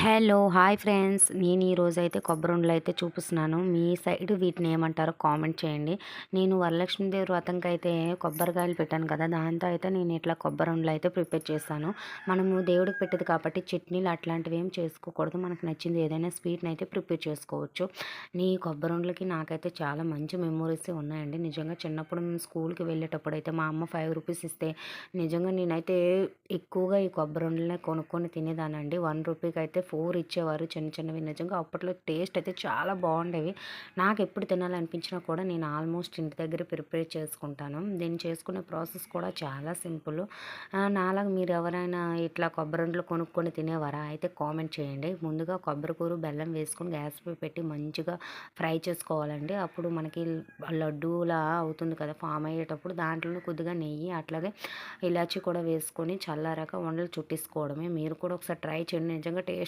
Hello! Hi friends. నేను ఈరోజైతే కొబ్బరుండలు అయితే చూపిస్తున్నాను. మీ సైడ్ వీటిని ఏమంటారో కామెంట్ చేయండి. నేను వరలక్ష్మీదేవి వ్రతంకైతే కొబ్బరికాయలు పెట్టాను కదా! దాంతో అయితే నేను ఇట్లా కొబ్బరుండలు అయితే ప్రిపేర్ చేశాను. మనము దేవుడికి పెట్టేది కాబట్టి చట్నీలు అట్లాంటివి ఏం చేసుకోకూడదు. మనకు నచ్చింది ఏదైనా స్వీట్‌ని అయితే ప్రిపేర్ చేసుకోవచ్చు. ఈ కొబ్బరుండలకి నాకైతే చాలా మంచి మెమోరీసే ఉన్నాయండి. నిజంగా చిన్నప్పుడు మేము స్కూల్‌కి వెళ్ళేటప్పుడైతే మా అమ్మ రూ. 5 ఇస్తే నిజంగా నేనైతే ఎక్కువగా ఈ కొబ్బరుండలనే కొనుక్కొని తినేదాన్నండి. రూ. 1కి అయితే 4 ఇచ్చేవారు చిన్న చిన్నవి. నిజంగా అప్పట్లో టేస్ట్ అయితే చాలా బాగుండేవి. నాకు ఎప్పుడు తినాలనిపించినా కూడా నేను ఆల్మోస్ట్ ఇంటి దగ్గర ప్రిపేర్ చేసుకుంటాను. దీన్ని చేసుకునే ప్రాసెస్ కూడా చాలా సింపుల్. నాలాగా మీరు ఎవరైనా ఇట్లా కొబ్బరుండలు కొనుక్కొని తినేవారా? అయితే కామెంట్ చేయండి. ముందుగా కొబ్బరి కూర బెల్లం వేసుకొని గ్యాస్ పై పెట్టి మంచిగా ఫ్రై చేసుకోవాలండి. అప్పుడు మనకి లడ్డూలా అవుతుంది కదా! ఫామ్ అయ్యేటప్పుడు దాంట్లోనే కొద్దిగా నెయ్యి అట్లాగే ఇలాచి కూడా వేసుకొని చల్లారాక ఉండలు చుట్టేసుకోవడమే. మీరు కూడా ఒకసారి ట్రై చేయండి. నిజంగా టేస్ట్